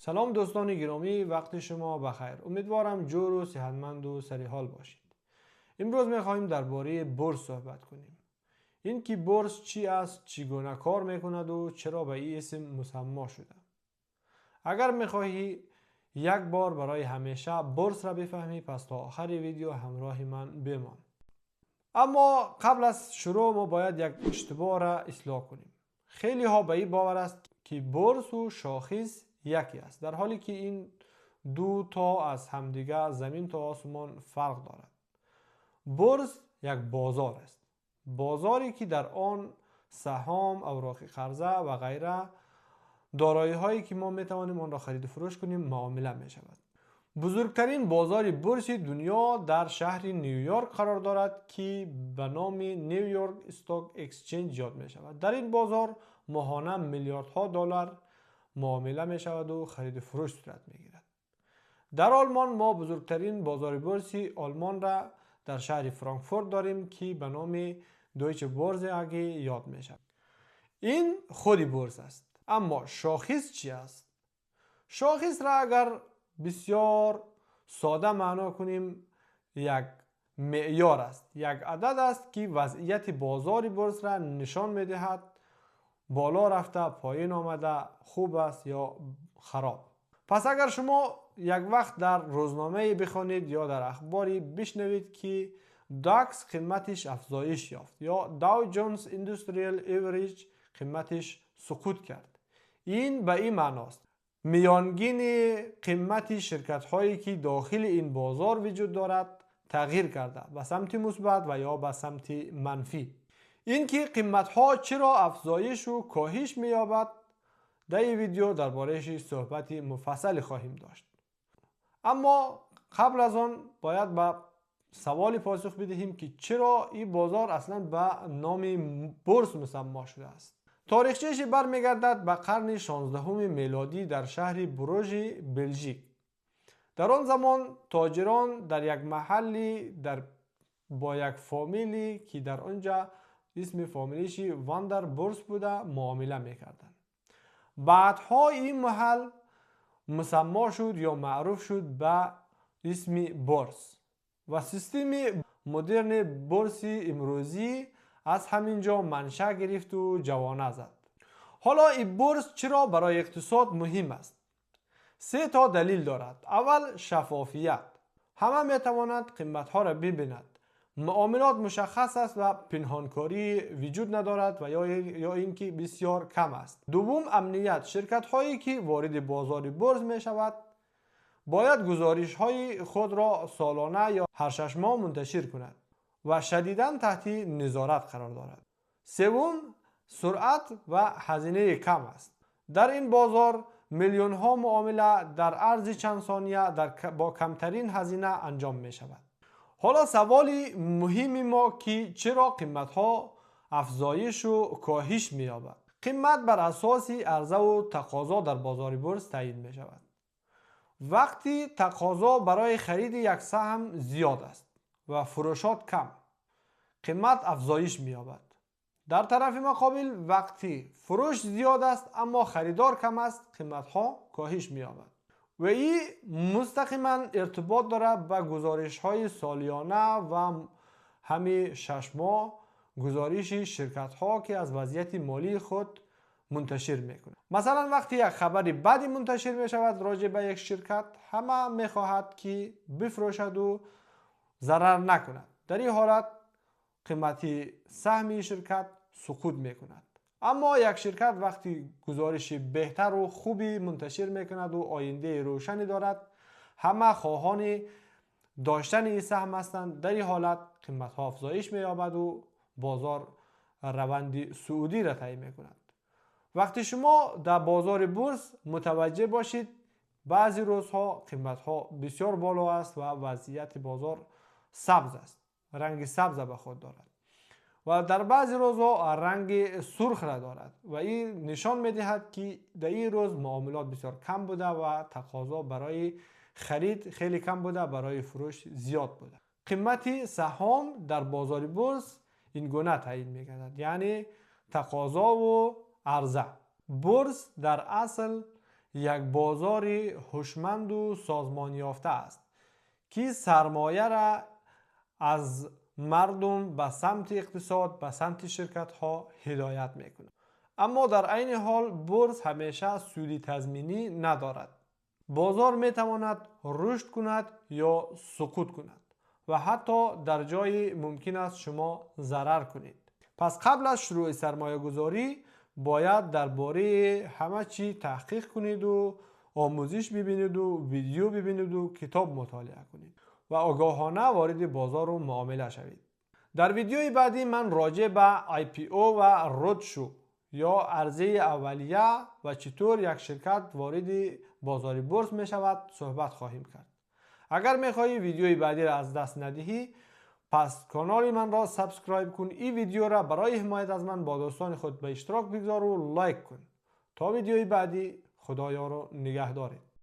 سلام دوستان گرامی، وقت شما بخیر. امیدوارم جور و صحتمند و سری حال باشید. امروز می‌خوایم درباره بورس صحبت کنیم. این که بورس چی است، چگونه کار میکند و چرا به این اسم مسمی شده. اگر می‌خواهی یک بار برای همیشه بورس را بفهمی، پس تا آخر ویدیو همراه من بمان. اما قبل از شروع ما باید یک اشتباه را اصلاح کنیم. خیلی ها به این باور است که بورس و شاخص یکی است، در حالی که این دو تا از همدیگر زمین تا آسمان فرق دارد. بورس یک بازار است، بازاری که در آن سهام، اوراق قرضه و غیره دارایی هایی که ما میتوانیم آن را خرید و فروش کنیم معامله می شود. بزرگترین بازار بورس دنیا در شهر نیویورک قرار دارد که به نام نیویورک استاک اکسچنج یاد می شود. در این بازار ماهانه میلیاردها دلار معامله می شود و خرید و فروش صورت می گیرد. در آلمان ما بزرگترین بازار بورسی آلمان را در شهر فرانکفورت داریم که به نام دویچه بورس AG یاد می شود. این خودی بورس است. اما شاخص چی است؟ شاخص را اگر بسیار ساده معنا کنیم، یک معیار است، یک عدد است که وضعیت بازار بورس را نشان می دهد. بالا رفته، پایین آمده، خوب است یا خراب. پس اگر شما یک وقت در روزنامه بخونید یا در اخباری بشنوید که داکس قیمتش افزایش یافت یا داو جونز اندستریال ایوریج قیمتش سقوط کرد، این به این معناست میانگین قیمت شرکت هایی که داخل این بازار وجود دارد تغییر کرده به سمت مثبت و یا به سمت منفی. این که قیمت ها چرا افزایش و کاهش می‌یابد، در این ویدیو درباره‌اش صحبت مفصل خواهیم داشت. اما قبل از آن باید به سوال پاسخ بدهیم که چرا این بازار اصلا به نام بورس مسمی شده است. تاریخچه‌اش برمیگردد به قرن 16 میلادی در شهر بروژ بلژیک. در آن زمان تاجران در یک محلی با یک فامیلی که در آنجا اسم فامیلیش واندر بورس بوده معامله میکردن. بعدها این محل مسمی شد یا معروف شد به اسم بورس و سیستم مدرن بورس امروزی از همینجا منشأ گرفت و جوانه زد. حالا این بورس چرا برای اقتصاد مهم است؟ 3 تا دلیل دارد. اول، شفافیت. همه میتواند قیمت ها را ببیند. معاملات مشخص است و پنهانکاری وجود ندارد و یا اینکه بسیار کم است. دوم، امنیت. شرکت هایی که وارد بازار بورس می شود باید گزارش های خود را سالانه یا هر 6 ماه منتشر کند و شدیداً تحت نظارت قرار دارد. سوم، سرعت و هزینه کم است. در این بازار میلیون ها معامله در عرض چند ثانیه با کمترین هزینه انجام می شود. حالا سوال مهم ما که چرا قیمت ها افزایش و کاهش می یابد؟ قیمت بر اساس عرضه و تقاضا در بازار بورس تعیین می شود. وقتی تقاضا برای خرید یک سهم زیاد است و فروشات کم، قیمت افزایش می یابد. در طرف مقابل وقتی فروش زیاد است اما خریدار کم است، قیمت ها کاهش می یابد. و این مستقیما ارتباط دارد با گزارش های سالیانه و همه 6 ماه گزارش شرکت ها که از وضعیت مالی خود منتشر میکنند. مثلا وقتی یک خبر بدی منتشر می شود راجع به یک شرکت، همه میخواهد که بفروشد و ضرر نکند. در این حالت قیمت سهم شرکت سقوط میکند. اما یک شرکت وقتی گزارش بهتر و خوبی منتشر میکند و آینده روشنی دارد، همه خواهان داشتن این سهم هستند. در این حالت قیمت ها افزایش مییابد و بازار روند صعودی را طی میکند. وقتی شما در بازار بورس متوجه باشید، بعضی روزها قیمت ها بسیار بالا است و وضعیت بازار سبز است، رنگ سبز به خود دارد و در بعضی روزها رنگ سرخ را دارد و این نشان می‌دهد که در این روز معاملات بسیار کم بوده و تقاضا برای خرید خیلی کم بوده، برای فروش زیاد بوده. قیمت سهام در بازار بورس این گونه تعیین می‌گردد، یعنی تقاضا و عرضه. بورس در اصل یک بازار هوشمند و سازمان یافته است که سرمایه را از مردم به سمت اقتصاد، به سمت شرکت ها هدایت میکنه. اما در عین حال بورس همیشه سود تضمینی ندارد. بازار میتواند رشد کند یا سقوط کند و حتی در جای ممکن است شما ضرر کنید. پس قبل از شروع سرمایه گذاری باید درباره همه چی تحقیق کنید و آموزش ببینید و ویدیو ببینید و کتاب مطالعه کنید و آگاهانه وارد بازار و معامله شوید. در ویدیوی بعدی من راجع به IPO و رودشو یا عرضه اولیه و چطور یک شرکت وارد بازار بورس می شود صحبت خواهیم کرد. اگر می خواهی ویدیوی بعدی را از دست ندهی پس کانال من را سابسکرایب کن. این ویدیو را برای حمایت از من با دوستان خود به اشتراک بگذار و لایک کن. تا ویدیوی بعدی خدایا رو نگهدارید.